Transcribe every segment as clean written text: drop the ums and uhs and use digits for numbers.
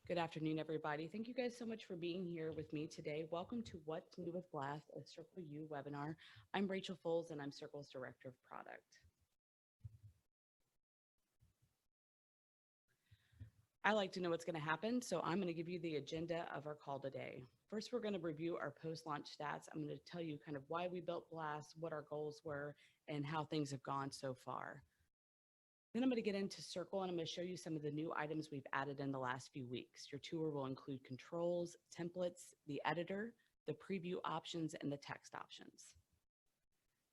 Good afternoon, everybody. Thank you guys so much for being here with me today. Welcome to What's New with Blast, a Cerkl U webinar. I'm Rachel Foles, and I'm Cerkl's Director of Product. I like to know what's going to happen, so I'm going to give you the agenda of our call today. First, we're going to review our post-launch stats. I'm going to tell you kind of why we built Blast, what our goals were, and how things have gone so far. Then I'm going to get into Cerkl, and I'm going to show you some of the new items we've added in the last few weeks. Your tour will include controls, templates, the editor, the preview options, and the text options.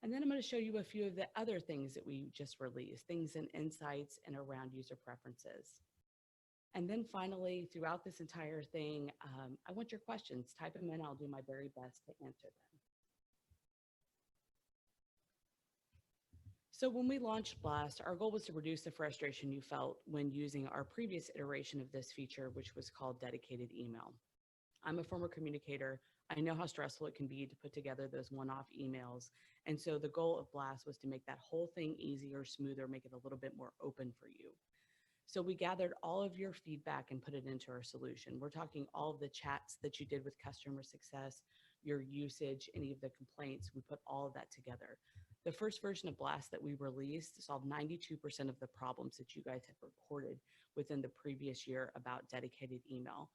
And then I'm going to show you a few of the other things that we just released, things and insights and around user preferences. And then finally, throughout this entire thing, I want your questions. Type them in. I'll do my very best to answer them. So when we launched Blast, our goal was to reduce the frustration you felt when using our previous iteration of this feature, which was called dedicated email. I'm a former communicator. I know how stressful it can be to put together those one-off emails. And so the goal of Blast was to make that whole thing easier, smoother, make it a little bit more open for you. So we gathered all of your feedback and put it into our solution. We're talking all of the chats that you did with customer success, your usage, any of the complaints, we put all of that together. The first version of Blast that we released solved 92% of the problems that you guys had reported within the previous year about dedicated email.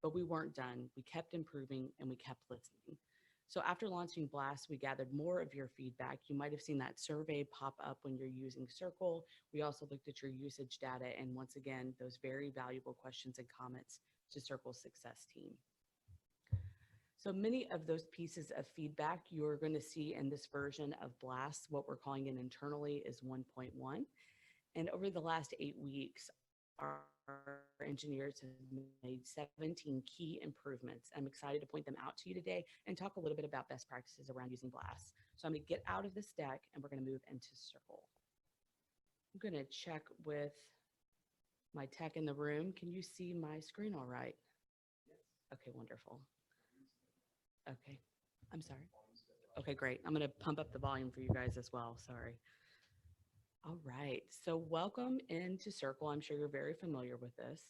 But we weren't done. We kept improving and we kept listening. So after launching Blast, we gathered more of your feedback. You might have seen that survey pop up when you're using Cerkl. We also looked at your usage data and once again, those very valuable questions and comments to Cerkl's success team. So many of those pieces of feedback you're going to see in this version of Blast. What we're calling it internally is 1.1. And over the last 8 weeks, our engineers have made 17 key improvements. I'm excited to point them out to you today and talk a little bit about best practices around using Blast. So I'm going to get out of this deck and we're going to move into Cerkl. I'm going to check with my tech in the room. Can you see my screen all right? Okay, wonderful. Okay, I'm sorry. Okay, great. I'm going to pump up the volume for you guys as well. Sorry. All right, so welcome into Cerkl. I'm sure you're very familiar with this.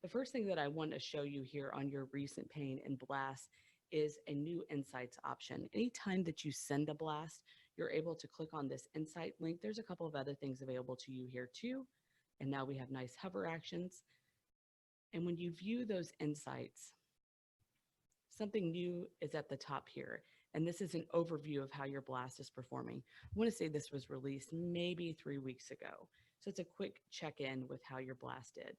The first thing that I want to show you here on your recent pane in Blast is a new insights option. Anytime that you send a blast, you're able to click on this insight link. There's a couple of other things available to you here too. And now we have nice hover actions. And when you view those insights, something new is at the top here. And this is an overview of how your blast is performing. I want to say this was released maybe 3 weeks ago. So it's a quick check-in with how your blast did.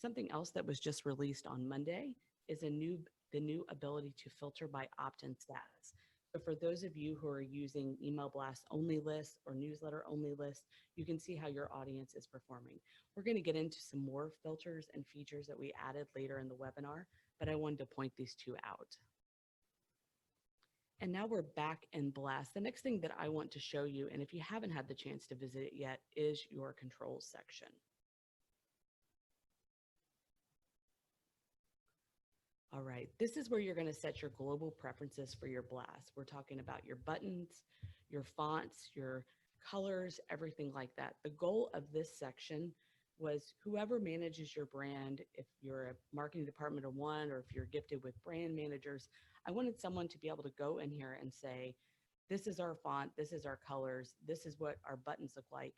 Something else that was just released on Monday is the new ability to filter by opt-in stats. So for those of you who are using email blast only lists or newsletter only lists, you can see how your audience is performing. We're going to get into some more filters and features that we added later in the webinar, but I wanted to point these two out. And now we're back in Blast. The next thing that I want to show you, and if you haven't had the chance to visit it yet, is your controls section. All right, this is where you're going to set your global preferences for your blast. We're talking about your buttons, your fonts, your colors, everything like that. The goal of this section was whoever manages your brand, if you're a marketing department of one, or if you're gifted with brand managers, I wanted someone to be able to go in here and say, this is our font, this is our colors, this is what our buttons look like.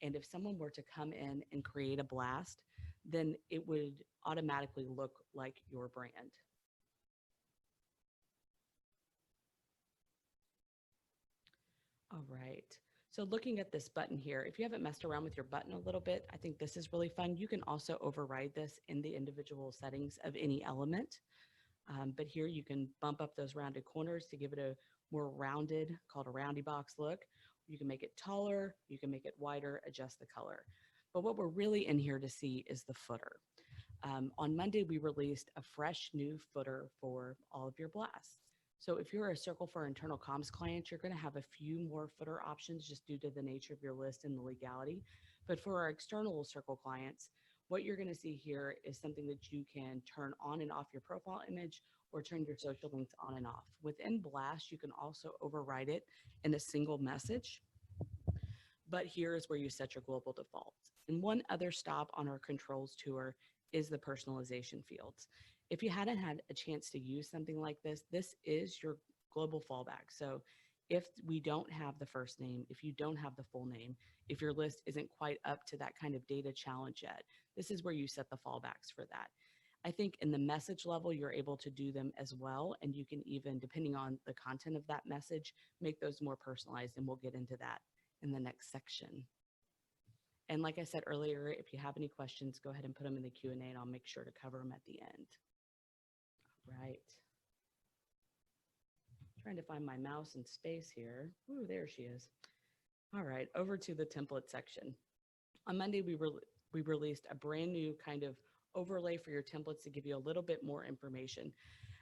And if someone were to come in and create a blast, then it would automatically look like your brand. All right. So looking at this button here, if you haven't messed around with your button a little bit, I think this is really fun. You can also override this in the individual settings of any element. But here you can bump up those rounded corners to give it a more rounded, called a roundy box look. You can make it taller, you can make it wider, adjust the color. But what we're really in here to see is the footer. On Monday, we released a fresh new footer for all of your blasts. So if you're a Cerkl for internal comms client, you're going to have a few more footer options just due to the nature of your list and the legality. But for our external Cerkl clients, what you're going to see here is something that you can turn on and off your profile image or turn your social links on and off. Within Blast, you can also override it in a single message. But here is where you set your global defaults. And one other stop on our controls tour is the personalization fields. If you hadn't had a chance to use something like this is your global fallback. So if we don't have the first name, if you don't have the full name, if your list isn't quite up to that kind of data challenge yet, this is where you set the fallbacks for that. I think in the message level, you're able to do them as well. And you can even, depending on the content of that message, make those more personalized. And we'll get into that in the next section. And like I said earlier, if you have any questions, go ahead and put them in the Q&A and I'll make sure to cover them at the end. All right. Trying to find my mouse in space here. Ooh, there she is. All right, over to the template section. On Monday, we released a brand new kind of overlay for your templates to give you a little bit more information.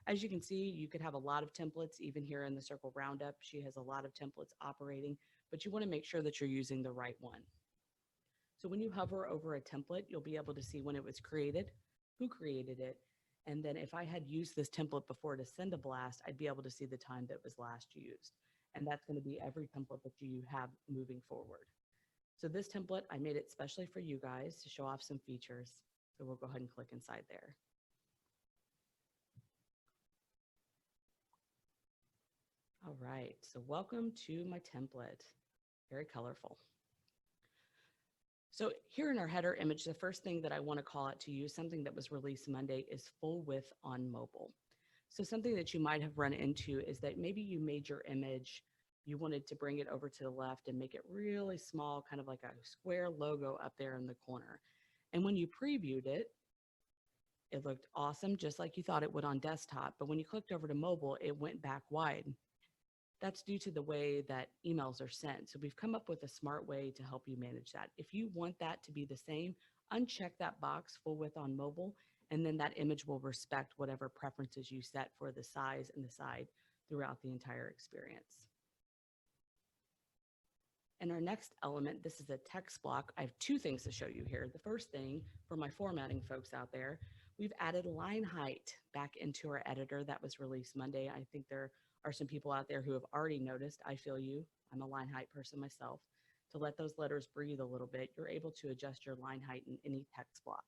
As you can see, you could have a lot of templates, even here in the Cerkl Roundup. She has a lot of templates operating, but you want to make sure that you're using the right one. So when you hover over a template, you'll be able to see when it was created, who created it, and then if I had used this template before to send a blast, I'd be able to see the time that was last used. And that's going to be every template that you have moving forward. So this template, I made it specially for you guys to show off some features. So we'll go ahead and click inside there. All right, so welcome to my template. Very colorful. So here in our header image, the first thing that I want to call out to you, something that was released Monday, is full width on mobile. So something that you might have run into is that maybe you made your image, you wanted to bring it over to the left and make it really small, kind of like a square logo up there in the corner. And when you previewed it, it looked awesome, just like you thought it would on desktop. But when you clicked over to mobile, it went back wide. That's due to the way that emails are sent. So we've come up with a smart way to help you manage that. If you want that to be the same, uncheck that box, full width on mobile, and then that image will respect whatever preferences you set for the size and the side throughout the entire experience. And our next element, this is a text block. I have two things to show you here. The first thing, for my formatting folks out there, we've added line height back into our editor that was released Monday. I think there are some people out there who have already noticed. I feel you. I'm a line height person myself. To let those letters breathe a little bit, you're able to adjust your line height in any text block.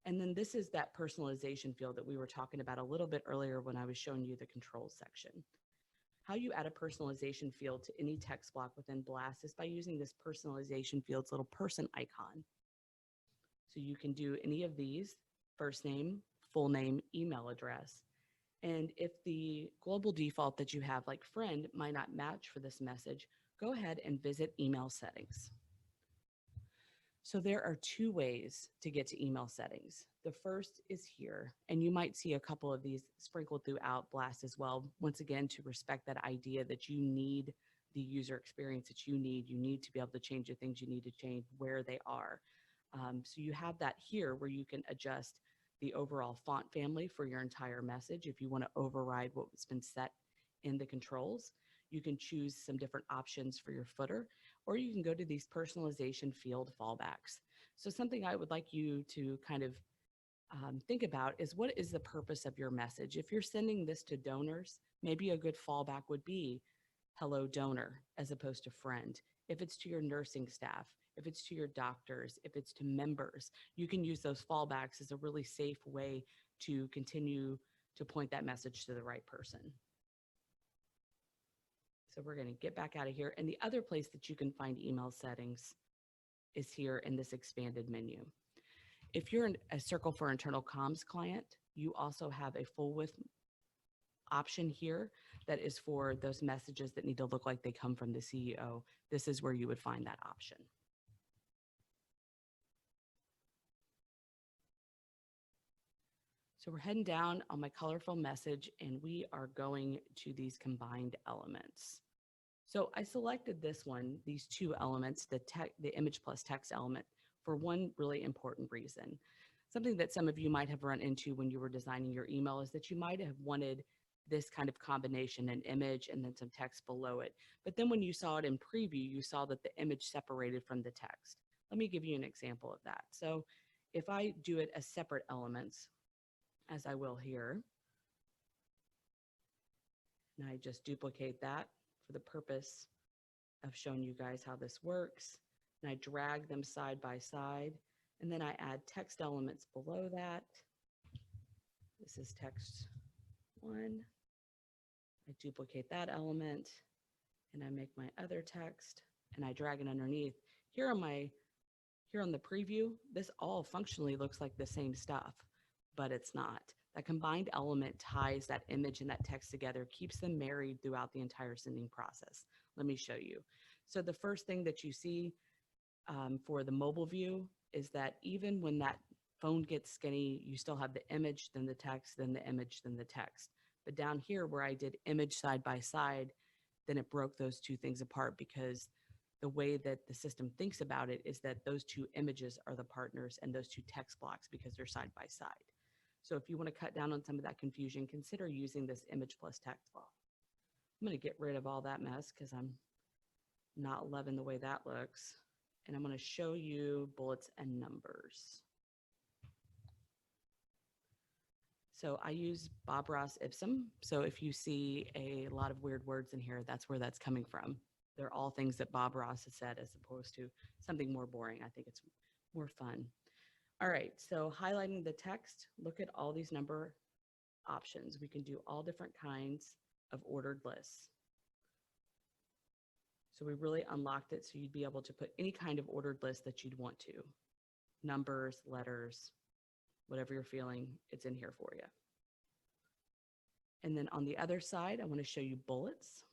And then this is that personalization field that we were talking about a little bit earlier when I was showing you the controls section. How you add a personalization field to any text block within Blast is by using this personalization field's little person icon. So you can do any of these: first name, full name, email address. And if the global default that you have, like friend, might not match for this message, go ahead and visit email settings. So there are two ways to get to email settings. The first is here, and you might see a couple of these sprinkled throughout Blast as well. Once again, to respect that idea that you need the user experience that you need to be able to change the things you need to change where they are. So you have that here where you can adjust the overall font family for your entire message. If you want to override what's been set in the controls, you can choose some different options for your footer, or you can go to these personalization field fallbacks. So something I would like you to kind of think about is, what is the purpose of your message? If you're sending this to donors, maybe a good fallback would be hello donor as opposed to friend. If it's to your nursing staff, if it's to your doctors, if it's to members, you can use those fallbacks as a really safe way to continue to point that message to the right person. So we're going to get back out of here. And the other place that you can find email settings is here in this expanded menu. If you're a Cerkl for Internal Comms client, you also have a full width option here that is for those messages that need to look like they come from the CEO. This is where you would find that option. So we're heading down on my colorful message, and we are going to these combined elements. So I selected this one, these two elements, the image plus text element, for one really important reason. Something that some of you might have run into when you were designing your email is that you might have wanted this kind of combination, an image and then some text below it. But then when you saw it in preview, you saw that the image separated from the text. Let me give you an example of that. So if I do it as separate elements, as I will here, and I just duplicate that for the purpose of showing you guys how this works, and I drag them side by side, And then I add text elements below that. This is text 1. I duplicate that element and I make my other text and I drag it underneath. Here on the preview, this all functionally looks like the same stuff, but it's not. That combined element ties that image and that text together, keeps them married throughout the entire sending process. Let me show you. So the first thing that you see for the mobile view is that even when that phone gets skinny, you still have the image, then the text, then the image, then the text. But down here where I did image side by side, then it broke those two things apart because the way that the system thinks about it is that those two images are the partners and those two text blocks because they're side by side. So if you want to cut down on some of that confusion, consider using this image plus text block. I'm going to get rid of all that mess because I'm not loving the way that looks. And I'm going to show you bullets and numbers. So I use Bob Ross Ipsum. So if you see a lot of weird words in here, that's where that's coming from. They're all things that Bob Ross has said as opposed to something more boring. I think it's more fun. All right, so highlighting the text, look at all these number options. We can do all different kinds of ordered lists. So we really unlocked it so you'd be able to put any kind of ordered list that you'd want to. Numbers, letters, whatever you're feeling, it's in here for you. And then on the other side, I want to show you bullets.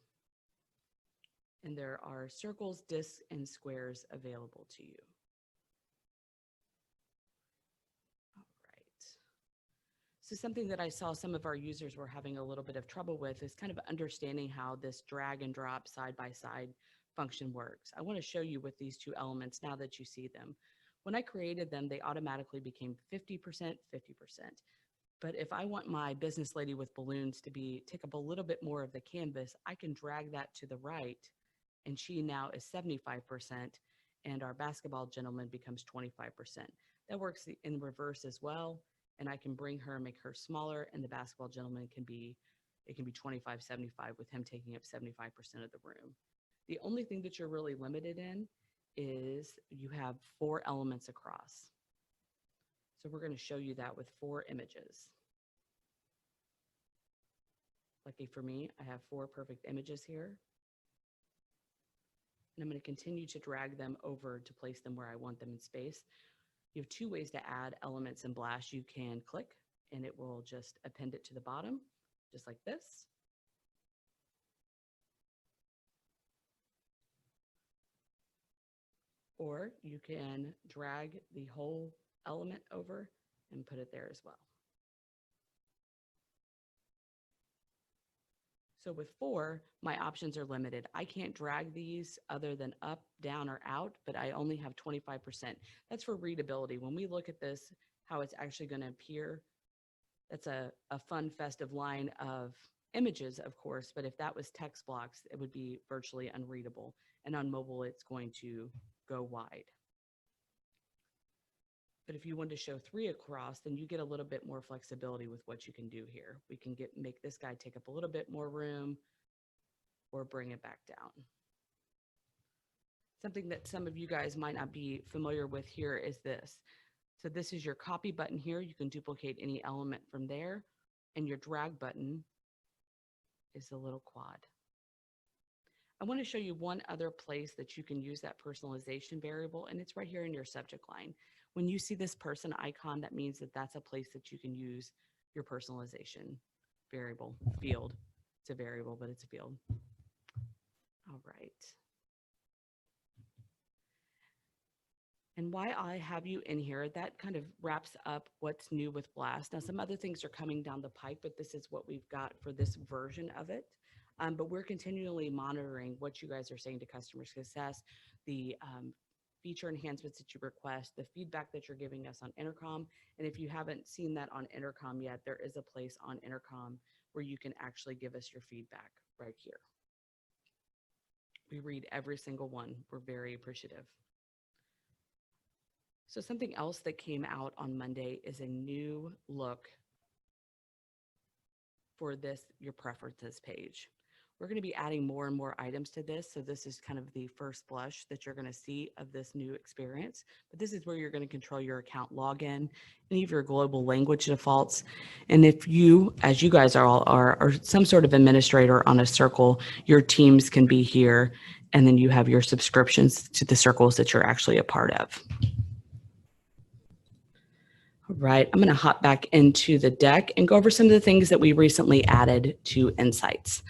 And there are circles, discs, and squares available to you. All right. So something that I saw some of our users were having a little bit of trouble with is kind of understanding how this drag and drop side by side function works. I want to show you with these two elements now that you see them. When I created them, they automatically became 50%, 50%. But if I want my business lady with balloons to take up a little bit more of the canvas, I can drag that to the right, and she now is 75%, and our basketball gentleman becomes 25%. That works in reverse as well, and I can bring her, make her smaller, and the basketball gentleman can be 25, 75 with him taking up 75% of the room. The only thing that you're really limited in is you have 4 elements across. So we're going to show you that with 4 images. Lucky for me, I have 4 perfect images here. And I'm going to continue to drag them over to place them where I want them in space. You have 2 ways to add elements in Blast. You can click and it will just append it to the bottom, just like this. Or you can drag the whole element over and put it there as well. So with 4, my options are limited. I can't drag these other than up, down, or out, but I only have 25%. That's for readability. When we look at this, how it's actually going to appear, that's a fun, festive line of images, of course, but if that was text blocks, it would be virtually unreadable. And on mobile, it's going to go wide. But if you want to show 3 across, then you get a little bit more flexibility with what you can do here. We can make this guy take up a little bit more room or bring it back down. Something that some of you guys might not be familiar with here is this. So this is your copy button here. You can duplicate any element from there. And your drag button is the little quad. I want to show you one other place that you can use that personalization variable, and it's right here in your subject line. When you see this person icon, that means that that's a place that you can use your personalization variable field. It's a variable, but it's a field. All right. And why I have you in here, that kind of wraps up what's new with Blast. Now, some other things are coming down the pipe, but this is what we've got for this version of it. But we're continually monitoring what you guys are saying to customer success, the feature enhancements that you request, the feedback that you're giving us on Intercom. And if you haven't seen that on Intercom yet, there is a place on Intercom where you can actually give us your feedback right here. We read every single one. We're very appreciative. So something else that came out on Monday is a new look for this, your preferences page. We're going to be adding more and more items to this. So this is kind of the first blush that you're going to see of this new experience. But this is where you're going to control your account login, any of your global language defaults. And if you, as you guys are some sort of administrator on a Cerkl, your teams can be here. And then you have your subscriptions to the circles that you're actually a part of. All right, I'm going to hop back into the deck and go over some of the things that we recently added to Insights.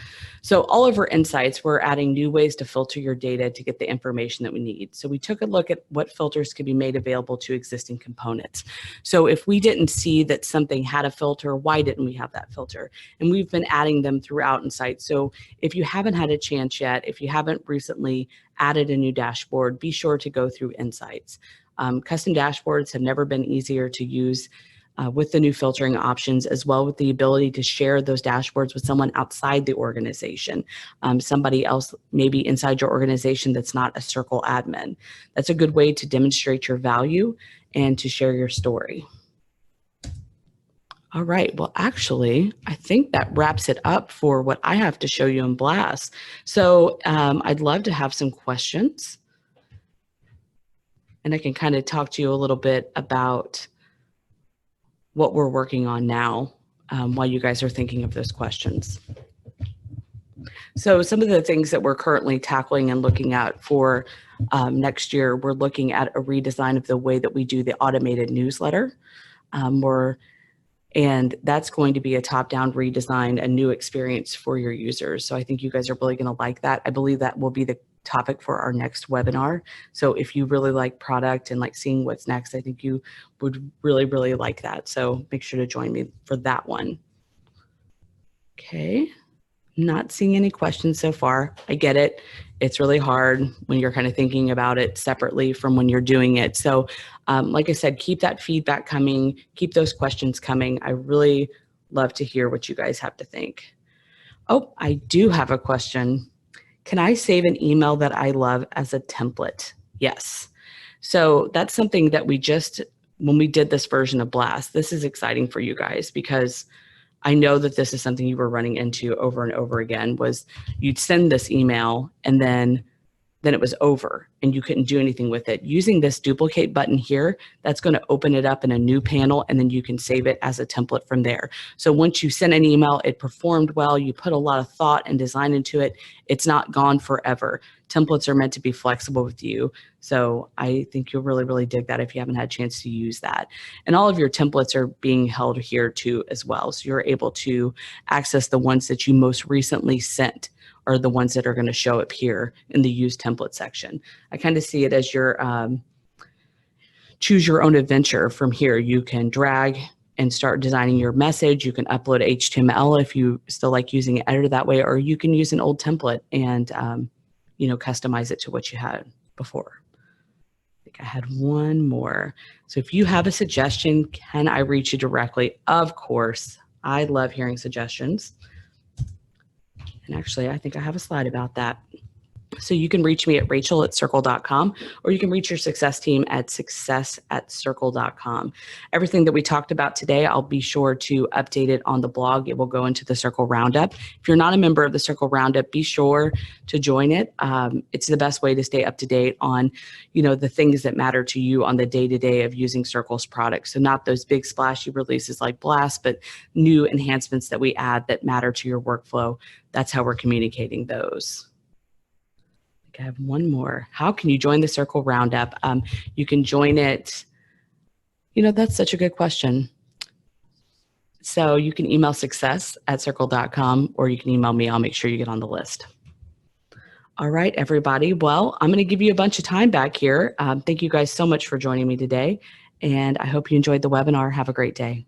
So all over Insights, we're adding new ways to filter your data to get the information that we need. So we took a look at what filters could be made available to existing components. So if we didn't see that something had a filter, why didn't we have that filter? And we've been adding them throughout Insights. So if you haven't had a chance yet, if you haven't recently added a new dashboard, be sure to go through Insights. Custom dashboards have never been easier to use with the new filtering options, as well with the ability to share those dashboards with someone outside the organization, somebody else maybe inside your organization that's not a Cerkl admin. That's a good way to demonstrate your value and to share your story. All right, well, actually, I think that wraps it up for what I have to show you in Blast. So I'd love to have some questions. And I can kind of talk to you a little bit about what we're working on now while you guys are thinking of those questions. So some of the things that we're currently tackling and looking at for next year, we're looking at a redesign of the way that we do the automated newsletter. And that's going to be a top-down redesign, a new experience for your users. So I think you guys are really going to like that. I believe that will be the topic for our next webinar. So if you really like product and like seeing what's next, I think you would really, really like that. So make sure to join me for that one. Okay, not seeing any questions so far. I get it. It's really hard when you're kind of thinking about it separately from when you're doing it. So like I said, keep that feedback coming, keep those questions coming. I really love to hear what you guys have to think. Oh, I do have a question. Can I save an email that I love as a template? Yes. So that's something that we just, when we did this version of Blast, this is exciting for you guys because I know that this is something you were running into over and over again, was you'd send this email and then it was over and you couldn't do anything with it. Using this duplicate button here, that's going to open it up in a new panel and then you can save it as a template from there. So once you send an email, it performed well, you put a lot of thought and design into it, it's not gone forever. Templates are meant to be flexible with you. So I think you'll really, really dig that if you haven't had a chance to use that. And all of your templates are being held here too as well. So you're able to access the ones that you most recently sent are the ones that are going to show up here in the use template section. I kind of see it as your choose your own adventure from here. You can drag and start designing your message. You can upload HTML if you still like using an editor that way, or you can use an old template and you know, customize it to what you had before. I think I had one more. So if you have a suggestion, can I reach you directly? Of course. I love hearing suggestions. And actually, I think I have a slide about that. So you can reach me at rachel@cerkl.com, or you can reach your success team at success@cerkl.com. Everything that we talked about today, I'll be sure to update it on the blog. It will go into the Cerkl Roundup. If you're not a member of the Cerkl Roundup, be sure to join it. It's the best way to stay up to date on, you know, the things that matter to you on the day-to-day of using Cerkl's products. So not those big splashy releases like Blast, but new enhancements that we add that matter to your workflow. That's how we're communicating those. I have one more. How can you join the Cerkl Roundup? You can join it. You know, that's such a good question. So you can email success@cerkl.com, or you can email me. I'll make sure you get on the list. All right, everybody. Well, I'm going to give you a bunch of time back here. Thank you guys so much for joining me today, and I hope you enjoyed the webinar. Have a great day.